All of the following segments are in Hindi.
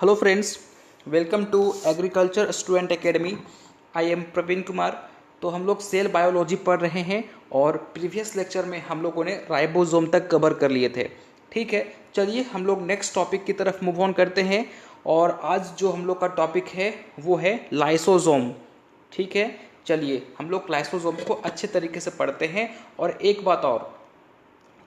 Hello friends, welcome to agriculture student academy. I am Praveen Kumar. तो हम लोग सेल बायोलॉजी पढ़ रहे हैं और प्रीवियस लेक्चर में हम लोगों ने राइबोसोम तक कवर कर लिए थे। ठीक है, चलिए हम लोग नेक्स्ट टॉपिक की तरफ मूव ऑन करते हैं। और आज जो हम लोग का टॉपिक है वो है लाइसोसोम। ठीक है, चलिए हम लोग लाइसोसोम को अच्छे तरीके से पढ़ते हैं। और एक बात और,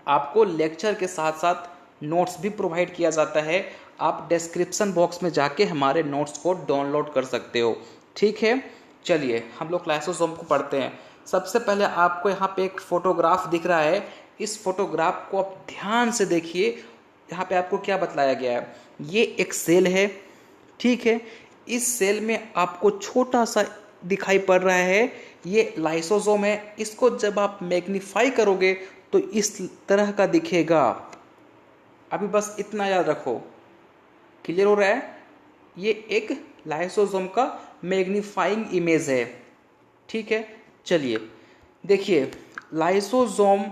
आपको लेक्चर के साथ साथ नोट्स भी प्रोवाइड किया जाता है। आप डिस्क्रिप्शन बॉक्स में जाके हमारे नोट्स को डाउनलोड कर सकते हो। ठीक है, चलिए हम लोग लाइसोसोम को पढ़ते हैं। सबसे पहले आपको यहाँ पे एक फोटोग्राफ दिख रहा है। इस फोटोग्राफ को आप ध्यान से देखिए। यहाँ पे आपको क्या बतलाया गया है, ये एक सेल है। ठीक है, इस सेल में आपको छोटा सा दिखाई पड़ रहा है, ये लाइसोसोम है। इसको जब आप मैग्नीफाई करोगे तो इस तरह का दिखेगा। अभी बस इतना याद रखो। क्लियर हो रहा है? ये एक लाइसोसोम का मैग्नीफाइंग इमेज है। ठीक है, चलिए देखिए लाइसोसोम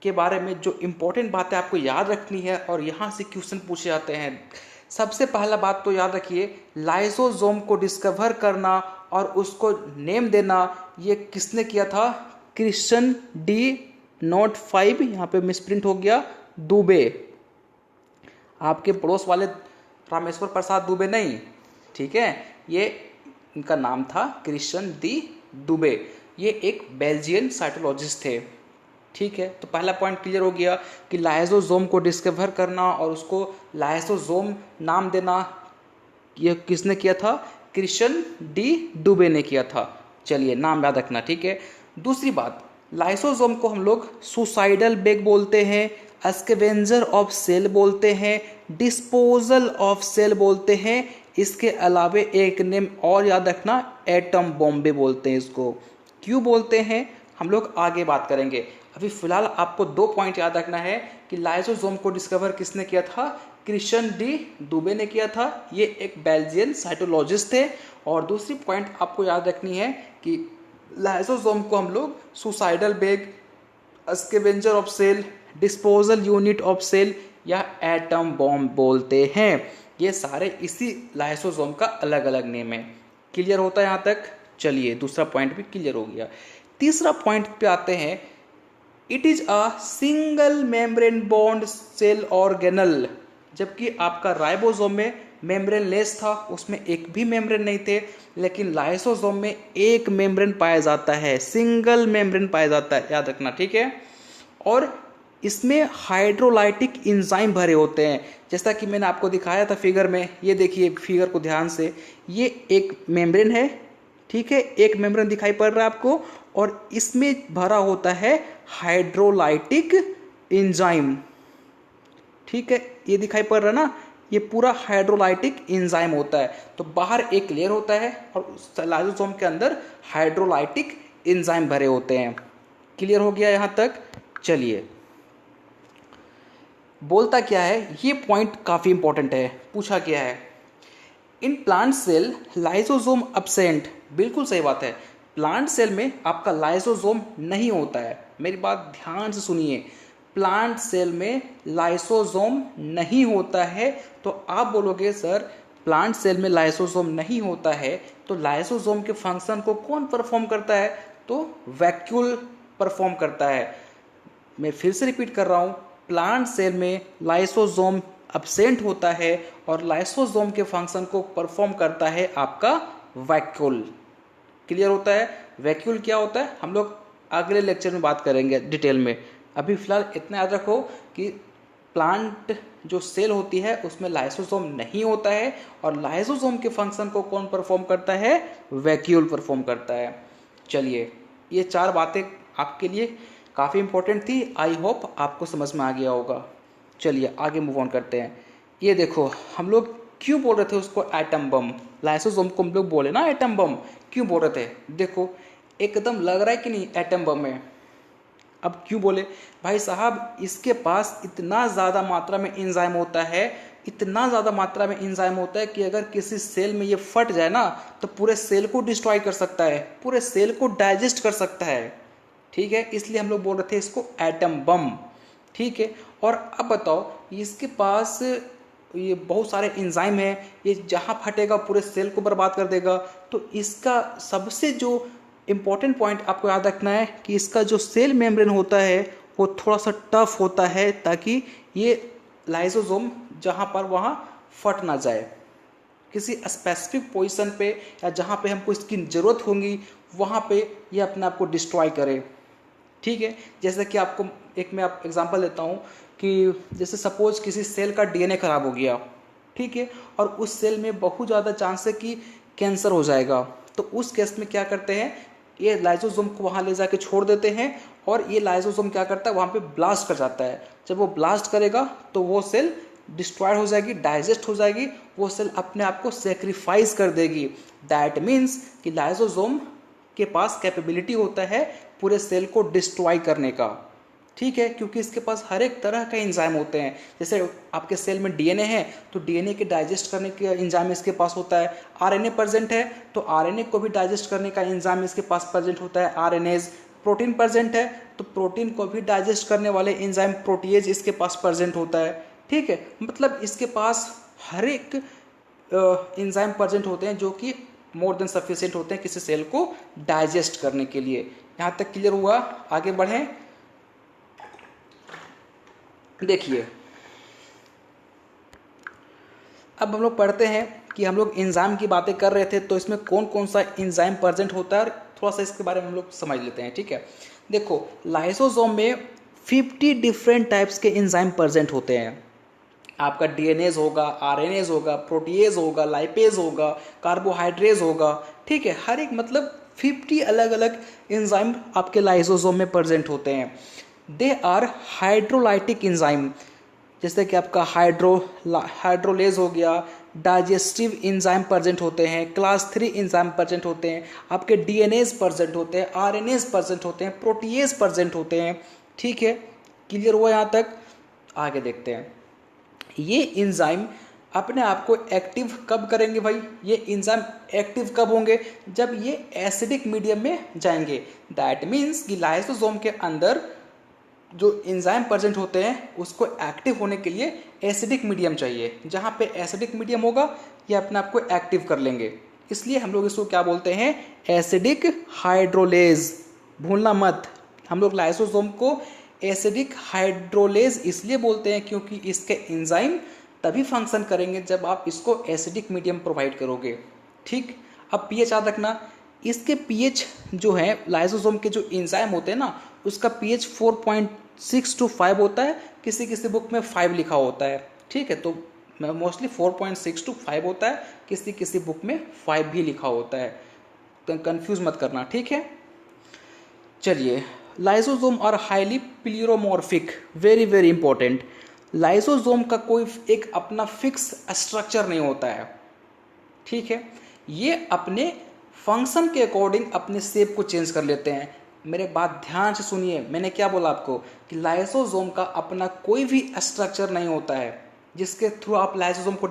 के बारे में जो इम्पोर्टेंट बातें आपको याद रखनी है और यहाँ से क्वेश्चन पूछे जाते हैं। सबसे पहला बात तो याद रखिए, लाइसोसोम को डिस्कवर करना और उसको नेम देना ये किसने किया था? क्रिश्चियन डी नॉट 5, यहाँ पे मिसप्रिंट हो गया, दुबे। आपके पड़ोस वाले रामेश्वर प्रसाद दुबे नहीं। ठीक है, ये इनका नाम था क्रिश्चियन डी दुबे। ये एक बेल्जियन साइटोलॉजिस्ट थे। ठीक है, तो पहला पॉइंट क्लियर हो गया कि लाइसोसोम को डिस्कवर करना और उसको लाइसोसोम नाम देना ये किसने किया था? क्रिश्चियन डी दुबे ने किया था। चलिए नाम याद रखना। ठीक है, दूसरी बात, लाइसोसोम को हम लोग सुसाइडल बैग बोलते हैं, स्कैवेंजर ऑफ सेल बोलते हैं, डिस्पोजल ऑफ सेल बोलते हैं। इसके अलावे एक नेम और याद रखना, एटम बॉम्बे बोलते हैं इसको। क्यों बोलते हैं हम लोग आगे बात करेंगे। अभी फिलहाल आपको 2 पॉइंट याद रखना है कि लाइसोसोम को डिस्कवर किसने किया था? क्रिश्चियन डी दुबे ने किया था। ये एक बेल्जियन साइटोलॉजिस्ट थे। और दूसरी पॉइंट आपको याद रखनी है कि लाइसोसोम को हम लोग suicidal bag, scavenger of cell, disposal unit of cell या एटम बॉम्ब बोलते हैं। ये सारे इसी लाइसोसोम का अलग अलग नेम है। क्लियर होता है यहाँ तक? चलिए दूसरा पॉइंट भी क्लियर हो गया। तीसरा पॉइंट पे आते हैं, it is a single membrane bond cell organelle. जबकि आपका राइबोसोम में मेम्ब्रेन लेस था, उसमें एक भी मेम्ब्रेन नहीं थे। लेकिन लाइसोसोम में एक मेम्ब्रेन पाया जाता है, सिंगल मेम्ब्रेन पाया जाता है, याद रखना। ठीक है, और इसमें हाइड्रोलाइटिक इंजाइम भरे होते हैं, जैसा कि मैंने आपको दिखाया था फिगर में। ये देखिए फिगर को ध्यान से, ये एक मेम्ब्रेन है। ठीक है, एक मेम्ब्रेन दिखाई पड़ रहा है आपको, और इसमें भरा होता है हाइड्रोलाइटिक इंजाइम। ठीक है, ये दिखाई पड़ रहा है ना, ये पूरा हाइड्रोलाइटिक इंजाइम होता है। तो बाहर एक लेयर होता है और लाइसोसोम के अंदर हाइड्रोलाइटिक इंजाइम भरे होते हैं। क्लियर हो गया यहाँ तक? चलिए बोलता क्या है, ये पॉइंट काफ़ी इंपॉर्टेंट है। पूछा क्या है, in plant cell lysosome absent. बिल्कुल सही बात है, प्लांट सेल में आपका लाइसोसोम नहीं होता है। मेरी बात ध्यान से सुनिए, प्लांट सेल में लाइसोसोम नहीं होता है। तो आप बोलोगे सर प्लांट सेल में लाइसोसोम नहीं होता है, तो लाइसोसोम के फंक्शन को कौन परफॉर्म करता है? तो वैक्यूल परफॉर्म करता है। मैं फिर से रिपीट कर रहा हूँ, प्लांट सेल में लाइसोसोम अब्सेंट होता है और लाइसोसोम के फंक्शन को परफॉर्म करता है आपका वैक्यूल। क्लियर होता है? वैक्यूल क्या होता है हम लोग अगले लेक्चर में बात करेंगे डिटेल में। अभी फिलहाल इतना याद रखो कि प्लांट जो सेल होती है उसमें लाइसोसोम नहीं होता है, और लाइसोसोम के फंक्शन को कौन परफॉर्म करता है? वैक्यूल परफॉर्म करता है। चलिए ये 4 बातें आपके लिए काफ़ी इंपॉर्टेंट थी। आई होप आपको समझ में आ गया होगा। चलिए आगे मूव ऑन करते हैं। ये देखो हम लोग क्यों बोल रहे थे उसको एटम बम? लाइसोसोम को हम लोग बोले ना एटम बम, क्यों बोल रहे थे? देखो एकदम लग रहा है कि नहीं एटम बम है। अब क्यों बोले? भाई साहब इसके पास इतना ज़्यादा मात्रा में एंजाइम होता है, इतना ज़्यादा मात्रा में एंजाइम होता है कि अगर किसी सेल में ये फट जाए ना तो पूरे सेल को डिस्ट्रॉय कर सकता है, पूरे सेल को डाइजेस्ट कर सकता है। ठीक है, इसलिए हम लोग बोल रहे थे इसको एटम बम। ठीक है, और अब बताओ इसके पास ये बहुत सारे एंजाइम हैं, ये जहाँ फटेगा पूरे सेल को बर्बाद कर देगा। तो इसका सबसे जो इम्पोर्टेंट पॉइंट आपको याद रखना है कि इसका जो सेल मेम्ब्रेन होता है वो थोड़ा सा टफ होता है, ताकि ये लाइसोसोम जहाँ पर वहाँ फट ना जाए। किसी स्पेसिफिक पोजीशन पे या जहाँ पे हमको इसकी ज़रूरत होगी वहाँ पे ये अपने आप को डिस्ट्रॉय करे। ठीक है, जैसे कि आपको मैं आप एग्जांपल देता हूँ कि जैसे सपोज किसी सेल का डीएनए खराब हो गया, ठीक है, और उस सेल में बहुत ज़्यादा चांस है कि कैंसर हो जाएगा। तो उस केस में क्या करते हैं, ये लाइसोसोम को वहाँ ले जाके छोड़ देते हैं और ये लाइसोसोम क्या करता है, वहाँ पे ब्लास्ट कर जाता है। जब वो ब्लास्ट करेगा तो वो सेल डिस्ट्रॉय हो जाएगी, डाइजेस्ट हो जाएगी, वो सेल अपने आप को सेक्रीफाइस कर देगी। दैट मीन्स कि लाइसोसोम के पास कैपेबिलिटी होता है पूरे सेल को डिस्ट्रॉय करने का। ठीक है, क्योंकि इसके पास हर एक तरह का एंजाइम होते हैं। जैसे आपके सेल में डीएनए है तो डीएनए के डाइजेस्ट करने का एंजाइम इसके पास होता है। आरएनए प्रेजेंट है तो आरएनए को भी डाइजेस्ट करने का एंजाइम इसके पास प्रेजेंट होता है, आरएनएज। प्रोटीन प्रेजेंट है तो प्रोटीन को भी डाइजेस्ट करने वाले एंजाइम प्रोटीएज इसके पास प्रेजेंट होता है। ठीक है, मतलब इसके पास हर एक एंजाइम प्रेजेंट होते हैं जो कि मोर देन सफिशिएंट होते हैं किसी सेल को डाइजेस्ट करने के लिए। यहाँ तक क्लियर हुआ? आगे बढ़ें। देखिए, अब हम लोग पढ़ते हैं कि हम लोग एंजाइम की बातें कर रहे थे, तो इसमें कौन कौन सा एंजाइम प्रेजेंट होता है थोड़ा सा इसके बारे में हम लोग समझ लेते हैं। ठीक है, देखो लाइसोसोम में 50 डिफरेंट टाइप्स के एंजाइम प्रेजेंट होते हैं। आपका डीएनएज होगा, आरएनएज होगा, प्रोटीएज होगा, लाइपेज होगा, कार्बोहाइड्रेज होगा। ठीक है, हर एक मतलब 50 अलग अलग एंजाइम आपके लाइसोसोम में प्रेजेंट होते हैं। दे आर हाइड्रोलाइटिक एंजाइम, जैसे कि आपका हाइड्रोलेज हो गया, डाइजेस्टिव एंजाइम प्रेजेंट होते हैं, क्लास 3 एंजाइम प्रेजेंट होते हैं, आपके डीएनएज प्रेजेंट होते हैं, आरएनएज प्रेजेंट होते हैं, प्रोटीएज प्रेजेंट होते हैं। ठीक है, क्लियर हुआ यहाँ तक? आगे देखते हैं। ये एंजाइम अपने आप को एक्टिव कब करेंगे भाई? ये एंजाइम एक्टिव कब होंगे? जब ये एसिडिक मीडियम में जाएंगे। दैट मीन्स कि लाइसोसोम के अंदर जो एंजाइम प्रेजेंट होते हैं उसको एक्टिव होने के लिए एसिडिक मीडियम चाहिए। जहाँ पे एसिडिक मीडियम होगा ये अपने आप को एक्टिव कर लेंगे। इसलिए हम लोग इसको क्या बोलते हैं? Acidic hydrolase. भूलना मत, हम लोग लाइसोसोम को एसिडिक हाइड्रोलेज इसलिए बोलते हैं क्योंकि इसके एंजाइम तभी फंक्शन करेंगे जब आप इसको एसिडिक मीडियम प्रोवाइड करोगे। ठीक, अब पीएच याद रखना। इसके पीएच जो है लाइसोसोम के जो एंजाइम होते हैं ना, उसका पीएच 4.6 to 5 होता है। किसी किसी बुक में 5 लिखा होता है। ठीक है, तो मोस्टली 4.6 to 5 होता है, किसी किसी बुक में 5 भी लिखा होता है, तो कंफ्यूज मत करना। ठीक है, चलिए, lysosome are highly pleomorphic. Very very important. Lysosome का कोई एक अपना फिक्स स्ट्रक्चर नहीं होता है। ठीक है, ये अपने फंक्शन के अकॉर्डिंग अपने शेप को चेंज कर लेते हैं। मेरे बात ध्यान से सुनिए, मैंने क्या बोला आपको कि लाइसोसोम का अपना कोई भी स्ट्रक्चर नहीं होता है जिसके थ्रू आप लाइसोसोम को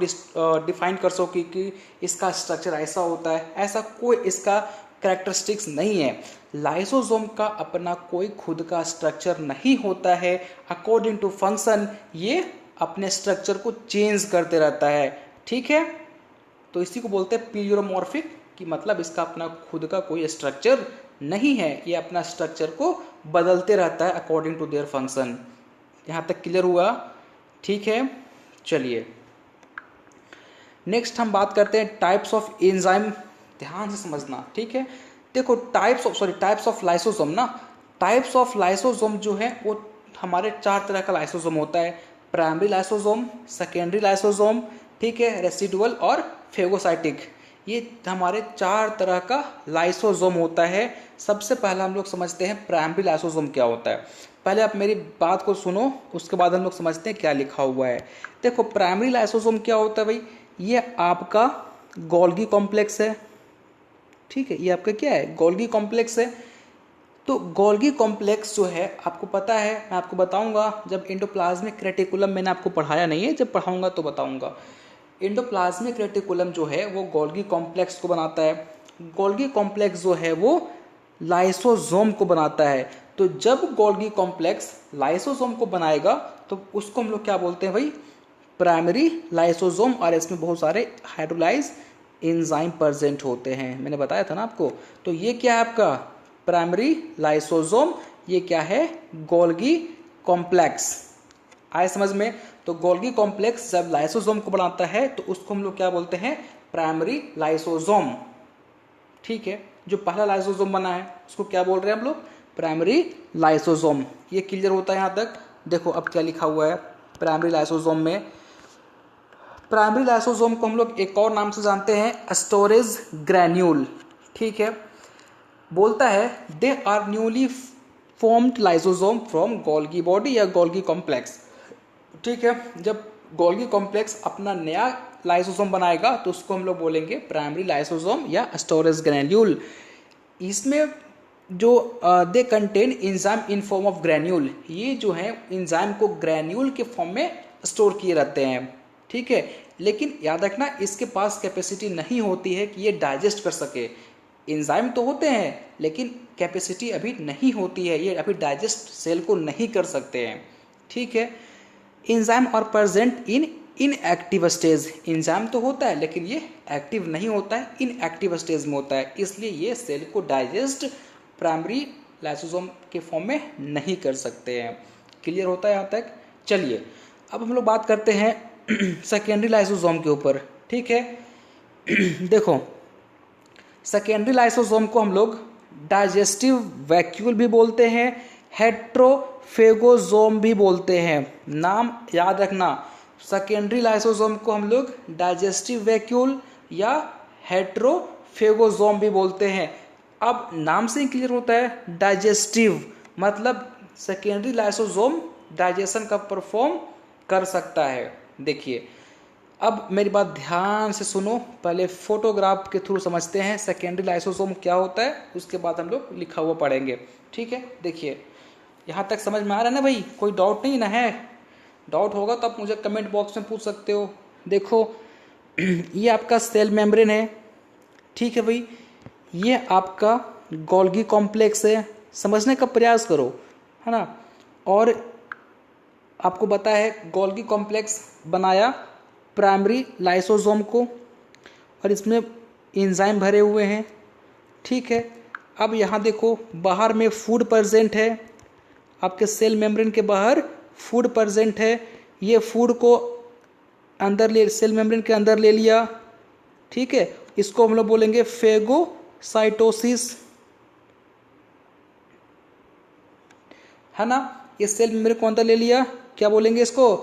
डिफाइन कर सको कि इसका स्ट्रक्चर ऐसा होता है। ऐसा कोई इसका कैरेक्टरिस्टिक्स नहीं है। लाइसोसोम का अपना कोई खुद का स्ट्रक्चर नहीं होता है। अकॉर्डिंग टू फंक्शन ये अपने स्ट्रक्चर को चेंज करते रहता है। ठीक है, तो इसी को बोलते हैं प्लीरोमॉर्फिक, कि मतलब इसका अपना खुद का कोई स्ट्रक्चर नहीं है, ये अपना स्ट्रक्चर को बदलते रहता है अकॉर्डिंग टू देयर फंक्शन। यहाँ तक क्लियर हुआ? ठीक है, चलिए नेक्स्ट हम बात करते हैं टाइप्स ऑफ एंजाइम। ध्यान से समझना। ठीक है, देखो टाइप्स ऑफ लाइसोसोम ना, टाइप्स ऑफ लाइसोसोम जो है वो हमारे 4 तरह का लाइसोसोम होता है। प्राइमरी लाइसोसोम, सेकेंडरी लाइसोसोम, ठीक है, रेसिडुअल और फेगोसाइटिक। ये हमारे 4 तरह का लाइसोसोम होता है। सबसे पहला हम लोग समझते हैं प्राइमरी लाइसोसोम क्या होता है। पहले आप मेरी बात को सुनो, उसके बाद हम लोग समझते हैं क्या लिखा हुआ है। देखो प्राइमरी लाइसोसोम क्या होता है भाई? ये आपका गोल्गी कॉम्प्लेक्स है। ठीक है, ये आपका क्या है? गोल्गी कॉम्प्लेक्स है। तो गोल्गी कॉम्प्लेक्स जो है आपको पता है, मैं आपको बताऊंगा जब एंडोप्लाज्मिक रेटिकुलम, मैंने आपको पढ़ाया नहीं है, जब पढ़ाऊंगा तो बताऊंगा। एंडोप्लाज्मिक रेटिकुलम जो है वो गोल्गी कॉम्प्लेक्स को बनाता है। गोल्गी कॉम्प्लेक्स जो है वो लाइसोसोम को बनाता है। तो जब गोल्गी कॉम्प्लेक्स लाइसोसोम को बनाएगा तो उसको हम लोग क्या बोलते हैं भाई? प्राइमरी लाइसोसोम और इसमें बहुत सारे हाइड्रोलाइज एंजाइम प्रेजेंट होते हैं, मैंने बताया था ना आपको। तो ये क्या है आपका प्राइमरी लाइसोसोम, ये क्या है गोल्गी कॉम्प्लेक्स। आए समझ में? तो गोल्गी कॉम्प्लेक्स जब लाइसोसोम को बनाता है तो उसको हम लोग क्या बोलते हैं प्राइमरी लाइसोसोम। ठीक है, जो पहला लाइसोसोम बना है उसको क्या बोल रहे हैं हम लोग प्राइमरी लाइसोसोम। ये क्लियर होता है यहाँ तक? देखो अब क्या लिखा हुआ है प्राइमरी लाइसोसोम में। प्राइमरी लाइसोसोम को हम लोग एक और नाम से जानते हैं स्टोरेज ग्रैन्यूल। ठीक है, बोलता है they are newly formed lysosome from Golgi body या गोल्गी कॉम्प्लेक्स। ठीक है, जब गोल्गी कॉम्प्लेक्स अपना नया लाइसोसोम बनाएगा तो उसको हम लोग बोलेंगे प्राइमरी लाइसोसोम या स्टोरेज ग्रैन्यूल। इसमें जो they contain enzyme in form of granule, ये जो है इंजाइम को ग्रैन्यूल के फॉर्म में स्टोर किए रहते हैं। ठीक है, लेकिन याद रखना इसके पास कैपेसिटी नहीं होती है कि ये डाइजेस्ट कर सके। इंजाइम तो होते हैं लेकिन कैपेसिटी अभी नहीं होती है, ये अभी डाइजेस्ट सेल को नहीं कर सकते हैं। ठीक है, इंजाइम और present in inactive stage. Enzyme तो होता है लेकिन ये एक्टिव नहीं होता है, इनएक्टिव स्टेज में होता है, इसलिए ये सेल को डाइजेस्ट प्राइमरी लाइसोसोम के फॉर्म में नहीं कर सकते हैं। क्लियर होता है यहाँ तक? चलिए अब हम लोग बात करते हैं सेकेंडरी लाइसोसोम के ऊपर। ठीक है देखो सेकेंडरी लाइसोसोम को हम लोग डाइजेस्टिव वैक्यूल भी बोलते हैं, हेट्रोफेगोसोम भी बोलते हैं। नाम याद रखना, सेकेंडरी लाइसोसोम को हम लोग डाइजेस्टिव वैक्यूल या हेट्रोफेगोसोम भी बोलते हैं। अब नाम से ही क्लियर होता है डाइजेस्टिव मतलब सेकेंडरी लाइसोसोम डाइजेशन का परफॉर्म कर सकता है। देखिए अब मेरी बात ध्यान से सुनो, पहले फोटोग्राफ के थ्रू समझते हैं सेकेंडरी लाइसोसोम क्या होता है, उसके बाद हम लोग लिखा हुआ पढ़ेंगे। ठीक है, देखिए यहाँ तक समझ में आ रहा है ना भाई? कोई डाउट नहीं ना है? डाउट होगा तो आप मुझे कमेंट बॉक्स में पूछ सकते हो। देखो ये आपका सेल मेम्ब्रेन है। ठीक है भाई, ये आपका गोल्गी कॉम्प्लेक्स है, समझने का प्रयास करो, है ना। और आपको पता है गोल्गी कॉम्प्लेक्स बनाया प्राइमरी लाइसोसोम को और इसमें एंजाइम भरे हुए हैं। ठीक है, अब यहाँ देखो बाहर में फूड प्रेजेंट है, आपके सेल मेम्ब्रेन के बाहर फूड प्रेजेंट है। ये फूड को अंदर ले सेल मेम्ब्रेन के अंदर ले लिया। ठीक है, इसको हम लोग बोलेंगे फेगोसाइटोसिस, है ना। ये सेल मेम्ब्रेन को अंदर ले लिया, क्या बोलेंगे इसको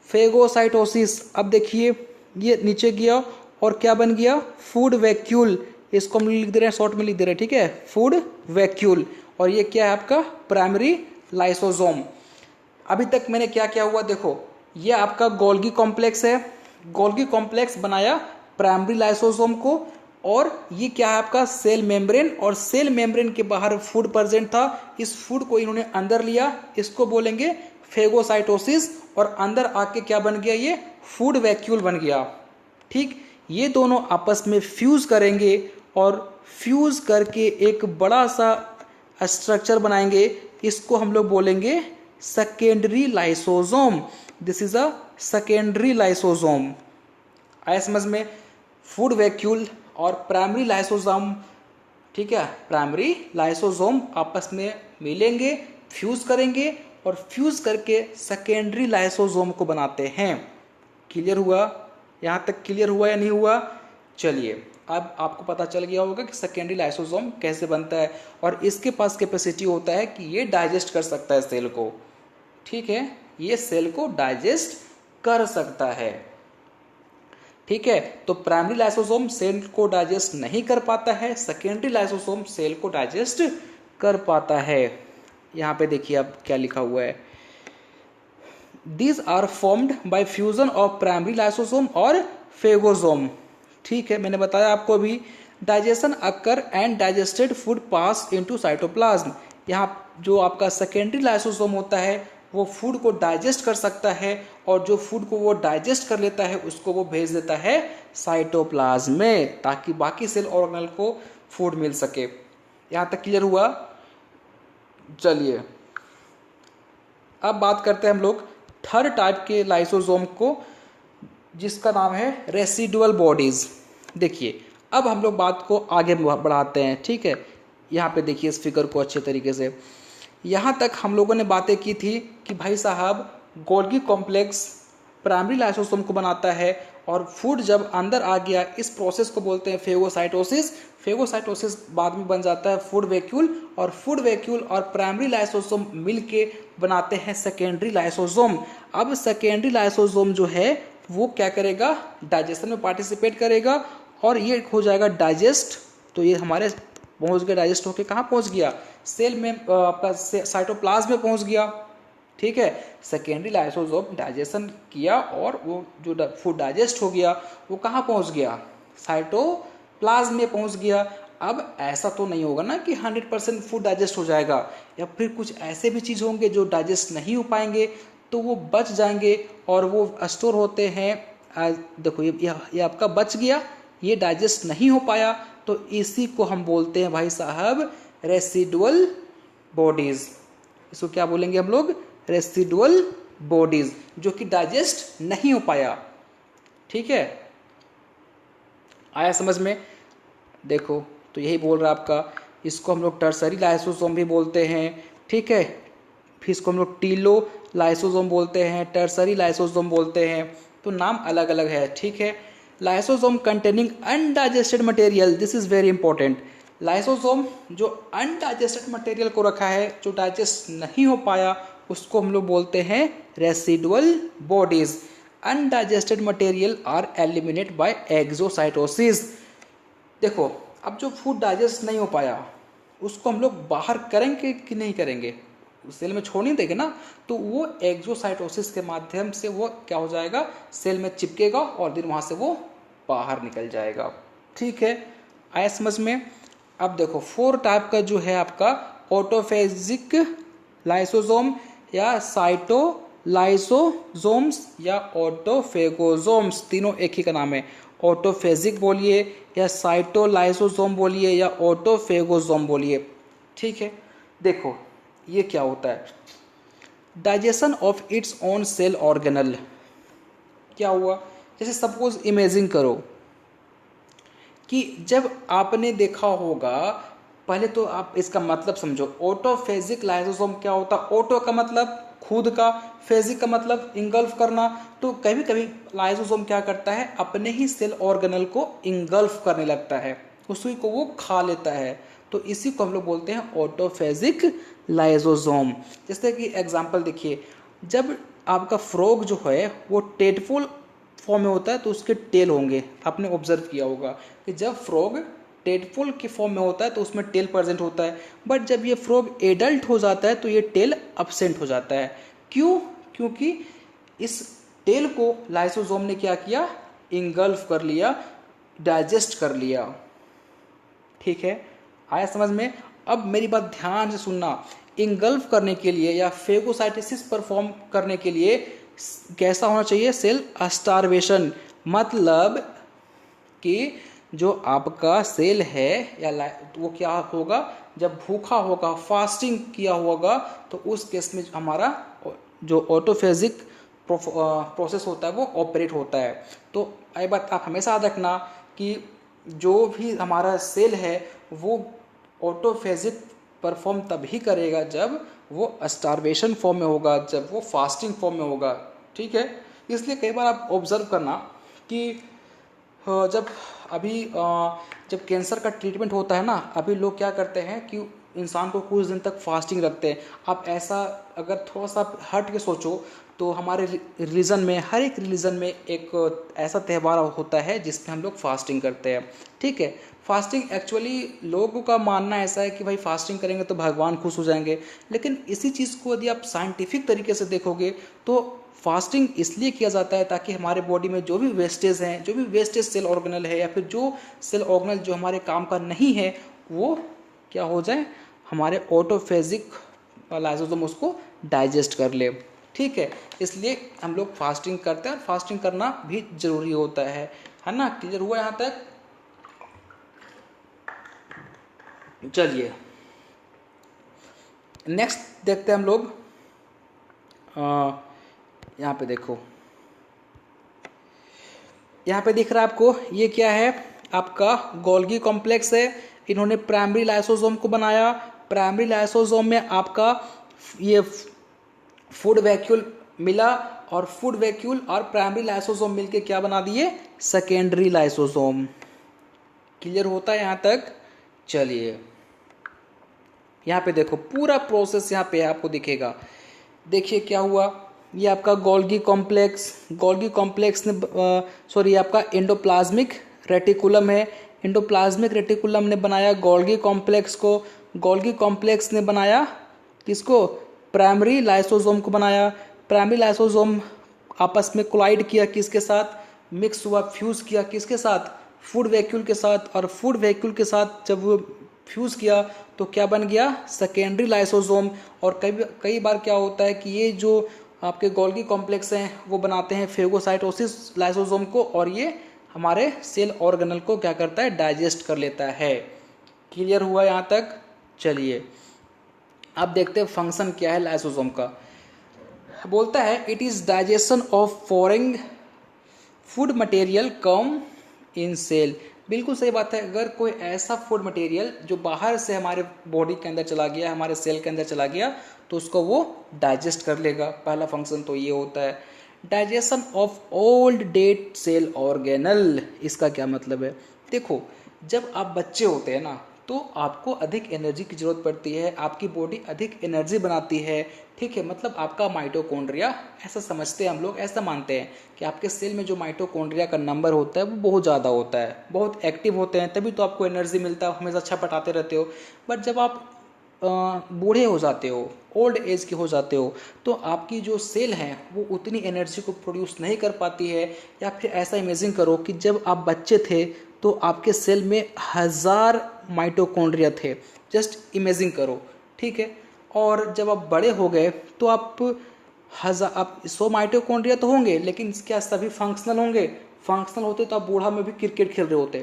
फेगोसाइटोसिस। अब देखिए ये नीचे गया और क्या बन गया फूड वैक्यूल। इसको हम लिख दे रहे हैं, शॉर्ट में लिख दे रहे हैं। ठीक है, फूड वैक्यूल। और ये क्या है आपका प्राइमरी लाइसोसोम। अभी तक मैंने क्या क्या हुआ देखो, ये आपका गोल्गी कॉम्प्लेक्स है, गोल्गी कॉम्प्लेक्स बनाया प्राइमरी लाइसोसोम को। और ये क्या है आपका सेल मेम्ब्रेन, और सेल मेम्ब्रेन के बाहर फूड प्रेजेंट था, इस फूड को इन्होंने अंदर लिया, इसको बोलेंगे फेगोसाइटोसिस। और अंदर आके क्या बन गया ये फूड वैक्यूल बन गया। ठीक, ये दोनों आपस में फ्यूज करेंगे और फ्यूज करके एक बड़ा सा स्ट्रक्चर बनाएंगे, इसको हम लोग बोलेंगे secondary lysosome. This is a secondary lysosome. आया समझ में? फूड वैक्यूल और प्राइमरी लाइसोसोम। ठीक है, प्राइमरी लाइसोसोम आपस में मिलेंगे, फ्यूज करेंगे और फ्यूज करके सेकेंडरी लाइसोसोम को बनाते हैं। क्लियर हुआ? यहाँ तक क्लियर हुआ या नहीं हुआ? चलिए अब आपको पता चल गया होगा कि सेकेंडरी लाइसोसोम कैसे बनता है और इसके पास कैपेसिटी होता है कि ये डाइजेस्ट कर सकता है सेल को। ठीक है, ये सेल को डाइजेस्ट कर सकता है। ठीक है, तो प्राइमरी लाइसोसोम सेल को डाइजेस्ट नहीं कर पाता है, सेकेंडरी लाइसोसोम सेल को डाइजेस्ट कर पाता है। यहाँ पे देखिए अब क्या लिखा हुआ है, These are formed by fusion of primary lysosome और फेगोसोम। ठीक है, मैंने बताया आपको अभी digestion occur and digested food pass into cytoplasm. यहाँ जो आपका सेकेंडरी लाइसोसोम होता है वो फूड को डाइजेस्ट कर सकता है और जो फूड को वो डाइजेस्ट कर लेता है उसको वो भेज देता है साइटोप्लाज्म में, ताकि बाकी सेल ऑर्गेनल को फूड मिल सके। यहाँ तक क्लियर हुआ? चलिए अब बात करते हैं हम लोग थर्ड टाइप के लाइसोसोम को, जिसका नाम है रेसिडुअल बॉडीज़। देखिए अब हम लोग बात को आगे बढ़ाते हैं, ठीक है। यहाँ पे देखिए इस फिगर को अच्छे तरीके से। यहाँ तक हम लोगों ने बातें की थी कि भाई साहब गोल्गी कॉम्प्लेक्स प्राइमरी लाइसोसोम को बनाता है, और फूड जब अंदर आ गया इस प्रोसेस को बोलते हैं फेगोसाइटोसिस। फेगोसाइटोसिस बाद में बन जाता है फूड वैक्यूल, और फूड वैक्यूल और प्राइमरी लाइसोसोम मिलके बनाते हैं सेकेंडरी लाइसोसोम। अब सेकेंडरी लाइसोसोम जो है वो क्या करेगा, डाइजेशन में पार्टिसिपेट करेगा, और ये हो जाएगा डाइजेस्ट। तो ये हमारे पहुंच गया, डाइजेस्ट होके कहाँ पहुंच गया, सेल में, आपका साइटोप्लाज्म में पहुंच गया, ठीक है। सेकेंडरी लाइसोसोम डाइजेशन किया और वो जो फूड डाइजेस्ट हो गया वो कहाँ पहुंच गया, साइटोप्लाज्म में पहुंच गया। अब ऐसा तो नहीं होगा ना कि 100% फूड डाइजेस्ट हो जाएगा, या फिर कुछ ऐसे भी चीज़ होंगे जो डाइजेस्ट नहीं हो पाएंगे, तो वो बच जाएंगे और वो स्टोर होते हैं। देखो ये आपका बच गया, ये डाइजेस्ट नहीं हो पाया, तो इसी को हम बोलते हैं भाई साहब रेसिडुअल बॉडीज। इसको क्या बोलेंगे हम लोग, रेसिडुअल बॉडीज, जो कि डाइजेस्ट नहीं हो पाया, ठीक है। आया समझ में? देखो तो यही बोल रहा आपका, इसको हम लोग टर्सरी लाइसोसोम भी बोलते हैं, ठीक है। फिर इसको हम लोग टीलो लाइसोसोम बोलते हैं, टर्सरी लाइसोसोम बोलते हैं, तो नाम अलग अलग है, ठीक है। Lysosome containing undigested material, this is very important. Lysosome जो अनडाइजेस्टेड मटेरियल को रखा है, जो डाइजेस्ट नहीं हो पाया, उसको हम लोग बोलते हैं residual bodies. Undigested material are eliminate by exocytosis. देखो अब जो फूड डाइजेस्ट नहीं हो पाया उसको हम लोग बाहर करेंगे कि नहीं करेंगे, सेल में छोड़ नहीं देंगे ना, तो वो एक्सोसाइटोसिस के माध्यम से वो क्या हो जाएगा, सेल में चिपकेगा और फिर वहाँ से वो बाहर निकल जाएगा, ठीक है। आया समझ में? अब देखो 4 टाइप का जो है आपका ऑटोफेजिक लाइसोसोम या साइटो लाइसोसोम्स या ऑटोफेगोसोम्स, तीनों एक ही का नाम है। ऑटोफेजिक बोलिए या साइटोलाइसोसोम बोलिए या ऑटोफेगोसोम बोलिए, ठीक है। देखो ये क्या होता है, digestion of its own cell organelle. क्या हुआ, जैसे सपोज इमेजिन करो कि जब आपने देखा होगा, पहले तो आप इसका मतलब समझो, ऑटोफेजिक लाइसोसोम क्या होता है। ऑटो का मतलब खुद का, फेजिक का मतलब इंगल्फ करना। तो कभी कभी लाइसोसोम क्या करता है, अपने ही सेल ऑर्गेनल को इंगल्फ करने लगता है, उसी को वो खा लेता है, तो इसी को हम लोग बोलते हैं ऑटोफेजिक लाइसोसोम। जैसे कि एग्जांपल देखिए, जब आपका फ्रॉग जो है वो टेडपोल फॉर्म में होता है तो उसके टेल होंगे, आपने ऑब्जर्व किया होगा कि जब फ्रॉग टेडपोल के फॉर्म में होता है तो उसमें टेल प्रेजेंट होता है, बट जब ये फ्रॉग एडल्ट हो जाता है तो ये टेल अब्सेंट हो जाता है। क्यों? क्योंकि इस टेल को लाइसोसोम ने क्या किया, इंगल्फ कर लिया, डाइजेस्ट कर लिया, ठीक है। आया समझ में? अब मेरी बात ध्यान से सुनना, इंगल्फ करने के लिए या फेगोसाइटोसिस परफॉर्म करने के लिए कैसा होना चाहिए, सेल स्टारवेशन। मतलब कि जो आपका सेल है या वो क्या होगा, जब भूखा होगा, फास्टिंग किया होगा, तो उस केस में हमारा जो ऑटोफेजिक प्रोसेस होता है वो ऑपरेट होता है। तो ये बात आप हमेशा याद रखना कि जो भी हमारा सेल है वो ऑटोफेजिक परफॉर्म तभी करेगा जब वो स्टारवेशन फॉर्म में होगा, जब वो फास्टिंग फॉर्म में होगा, ठीक है। इसलिए कई बार आप ऑब्जर्व करना कि जब अभी जब कैंसर का ट्रीटमेंट होता है ना, अभी लोग क्या करते हैं कि इंसान को कुछ दिन तक फास्टिंग रखते हैं। आप ऐसा अगर थोड़ा सा हट के सोचो तो हमारे रिलीजन में, हर एक रिलीजन में एक ऐसा त्यौहार होता है जिसमें हम लोग फास्टिंग करते हैं, ठीक है। फास्टिंग एक्चुअली लोगों का मानना ऐसा है कि भाई फास्टिंग करेंगे तो भगवान खुश हो जाएंगे, लेकिन इसी चीज़ को यदि आप साइंटिफिक तरीके से देखोगे तो फास्टिंग इसलिए किया जाता है ताकि हमारे बॉडी में जो भी वेस्टेज हैं, जो भी वेस्टेज सेल ऑर्गेनल है या फिर जो सेल ऑर्गेनल जो हमारे काम का नहीं है, वो क्या हो जाए, हमारे ऑटोफेजिक लाइसोसोम उसको डाइजेस्ट कर ले, ठीक है। इसलिए हम लोग फास्टिंग करते हैं और फास्टिंग करना भी जरूरी होता है ना। क्लियर हुआ यहाँ तक? चलिए नेक्स्ट देखते हैं हम लोग। यहाँ पे देखो, यहाँ पे दिख रहा है आपको, ये क्या है, आपका गोल्गी कॉम्प्लेक्स है। इन्होंने प्राइमरी लाइसोसोम को बनाया। प्राइमरी लाइसोसोम में आपका ये फूड वैक्यूल मिला, और फूड वैक्यूल और प्राइमरी लाइसोसोम मिलके क्या बना दिए, सेकेंडरी लाइसोसोम। क्लियर होता है यहाँ तक? चलिए यहाँ पे देखो पूरा प्रोसेस यहाँ पे आपको दिखेगा। देखिए क्या हुआ, ये आपका गोल्गी कॉम्प्लेक्स ने सॉरी आपका एंडोप्लाज्मिक रेटिकुलम है। एंडोप्लाज्मिक रेटिकुलम ने बनाया गोल्गी कॉम्प्लेक्स को। गोल्गी कॉम्प्लेक्स ने बनाया किसको, प्राइमरी लाइसोसोम को बनाया। प्राइमरी लाइसोसोम आपस में कोलाइड किया, किसके साथ, मिक्स हुआ, फ्यूज किया, किसके साथ, फूड वैक्यूल के साथ। और फूड वैक्यूल के साथ जब वो फ्यूज किया तो क्या बन गया, सेकेंडरी लाइसोसोम। और कई बार क्या होता है कि ये जो आपके गोल्गी कॉम्प्लेक्स हैं वो बनाते हैं फेगोसाइटोसिस लाइसोसोम को, और ये हमारे सेल ऑर्गेनल को क्या करता है, डाइजेस्ट कर लेता है। क्लियर हुआ यहाँ तक? चलिए अब देखते हैं फंक्शन क्या है लाइसोसोम का। बोलता है it is digestion of foreign food material come in cell. बिल्कुल सही बात है। अगर कोई ऐसा फूड मटेरियल जो बाहर से हमारे बॉडी के अंदर चला गया, हमारे सेल के अंदर चला गया, तो उसको वो डाइजेस्ट कर लेगा। पहला फंक्शन तो ये होता है। Digestion of old dead cell organelle, इसका क्या मतलब है? देखो जब आप बच्चे होते हैं ना तो आपको अधिक एनर्जी की जरूरत पड़ती है, आपकी बॉडी अधिक एनर्जी बनाती है, ठीक है। मतलब आपका माइटोकॉन्ड्रिया, ऐसा समझते हैं हम लोग, ऐसा मानते हैं कि आपके सेल में जो माइटोकॉन्ड्रिया का नंबर होता है वो बहुत ज़्यादा होता है, बहुत एक्टिव होते हैं, तभी तो आपको एनर्जी मिलता है, हमेशा अच्छा पटाते रहते हो। बट जब आप बूढ़े हो जाते हो, ओल्ड एज के हो जाते हो, तो आपकी जो सेल है वो उतनी एनर्जी को प्रोड्यूस नहीं कर पाती है। या फिर ऐसा इमेजिन करो कि जब आप बच्चे थे तो आपके सेल में 1000 माइटोकॉन्ड्रिया थे, जस्ट इमेजिन करो, ठीक है। और जब आप बड़े हो गए तो आप 100 माइटोकॉन्ड्रिया तो होंगे, लेकिन क्या सभी फंक्शनल होंगे? फंक्शनल होते तो आप बूढ़ा में भी क्रिकेट खेल रहे होते,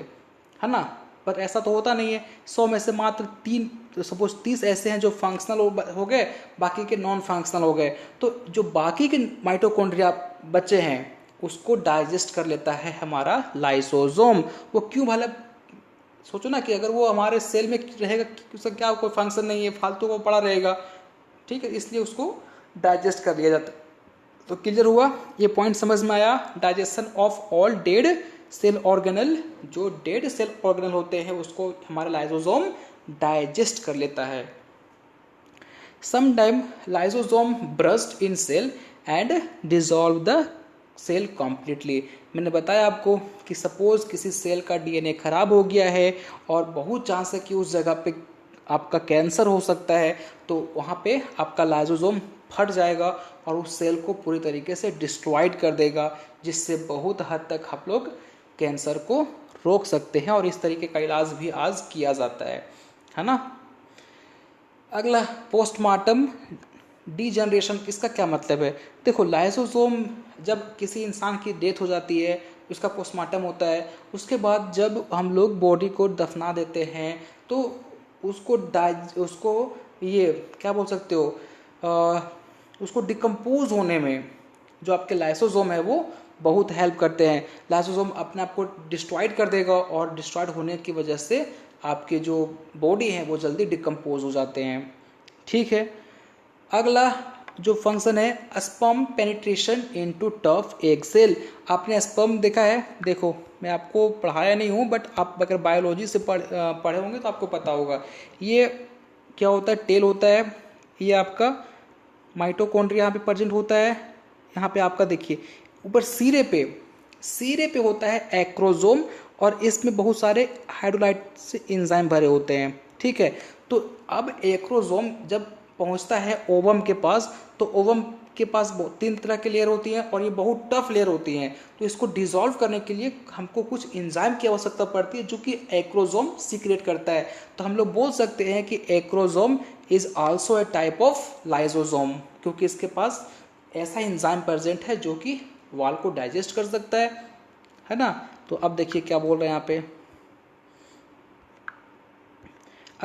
है ना। पर ऐसा तो होता नहीं है। 100 में से मात्र 3, सपोज 30 ऐसे हैं जो फंक्शनल हो गए, बाकी के नॉन फंक्शनल हो गए। तो जो बाकी के माइटोकॉन्ड्रिया बचे हैं उसको डाइजेस्ट कर लेता है हमारा लाइसोसोम। वो क्यों भला, सोचो ना कि अगर वो हमारे सेल में रहेगा, उसका क्या कोई फंक्शन नहीं है, फालतू को पड़ा रहेगा, ठीक है, इसलिए उसको डाइजेस्ट कर लिया जाता है। तो क्लियर हुआ, ये पॉइंट समझ में आया। Digestion of all dead cell organelle, जो डेड सेल ऑर्गेनल होते हैं उसको हमारा लाइसोसोम डाइजेस्ट कर लेता है। Sometime lysosome burst in cell and dissolve the cell completely. मैंने बताया आपको कि सपोज किसी सेल का डीएनए खराब हो गया है और बहुत चांस है कि उस जगह पे आपका कैंसर हो सकता है, तो वहाँ पे आपका लाइसोसोम फट जाएगा और उस सेल को पूरी तरीके से डिस्ट्रॉयड कर देगा, जिससे बहुत हद तक आप लोग कैंसर को रोक सकते हैं। और इस तरीके का इलाज भी आज किया जाता है ना। अगला पोस्टमार्टम डीजनरेशन, इसका क्या मतलब है? देखो लाइसोसोम, जब किसी इंसान की डेथ हो जाती है उसका पोस्टमार्टम होता है, उसके बाद जब हम लोग बॉडी को दफना देते हैं तो उसको ये क्या बोल सकते हो, उसको डिकम्पोज होने में जो आपके लाइसोसोम है वो बहुत हेल्प करते हैं। लाइसोसोम अपने आप को डिस्ट्रॉयड कर देगा और डिस्ट्रॉयड होने की वजह से आपके जो बॉडी है वो जल्दी डिकम्पोज हो जाते हैं, ठीक है। अगला जो फंक्शन है sperm penetration into tough egg cell. आपने स्पर्म देखा है? देखो मैं आपको पढ़ाया नहीं हूँ, बट आप अगर बायोलॉजी से पढ़े होंगे तो आपको पता होगा। ये क्या होता है, टेल होता है, ये आपका माइटोकॉन्ड्रिया यहाँ पे प्रेजेंट होता है। यहाँ पे आपका देखिए ऊपर सिरे पे होता है एक्रोजोम, और इसमें बहुत सारे हाइड्रोलाइट्स एंजाइम भरे होते हैं, ठीक है। तो अब एक्रोजोम जब पहुंचता है ओवम के पास, तो ओवम के पास 3 तरह की लेयर होती हैं और ये बहुत टफ लेयर होती हैं। तो इसको डिसॉल्व करने के लिए हमको कुछ एंजाइम की आवश्यकता पड़ती है जो कि एक्रोजोम सीक्रेट करता है। तो हम लोग बोल सकते हैं कि acrosome is also a type of lysosome, क्योंकि इसके पास ऐसा एंजाइम प्रेजेंट है जो कि वाल को डाइजेस्ट कर सकता है ना। तो अब देखिए क्या बोल रहे हैं यहाँ पे,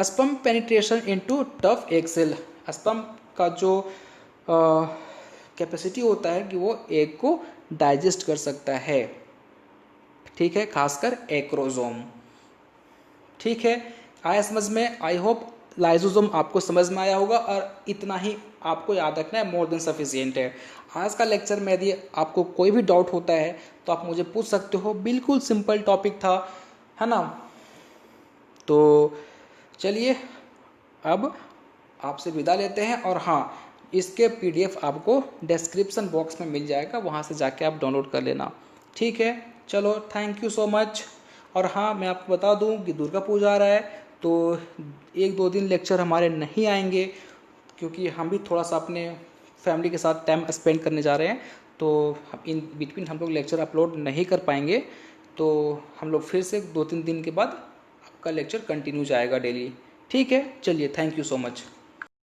sperm penetration into tough egg cell. Sperm का जो कैपेसिटी होता है कि वो एग को डाइजेस्ट कर सकता है। ठीक है, खासकर एक्रोसोम। ठीक है, आया समझ में? आई होप लाइसोसोम आपको समझ में आया होगा और इतना ही आपको याद रखना है, मोर देन सफिशियंट है। आज का लेक्चर में यदि आपको कोई भी डाउट होता है तो आप मुझे पूछ सकते हो, बिल्कुल सिंपल टॉपिक था, है ना। तो चलिए अब आपसे विदा लेते हैं। और हाँ, इसके पीडीएफ आपको डिस्क्रिप्शन बॉक्स में मिल जाएगा, वहाँ से जाके आप डाउनलोड कर लेना। ठीक है, चलो, थैंक यू सो मच। और हाँ, मैं आपको बता दूँ कि दुर्गा पूजा आ रहा है, तो 1-2 दिन लेक्चर हमारे नहीं आएंगे, क्योंकि हम भी थोड़ा सा अपने फैमिली के साथ टाइम स्पेंड करने जा रहे हैं, तो इन बिटवीन हम लोग लेक्चर अपलोड नहीं कर पाएंगे। तो हम लोग फिर से 2-3 दिन के बाद आपका लेक्चर कंटिन्यू जाएगा डेली। ठीक है, चलिए, थैंक यू सो मच।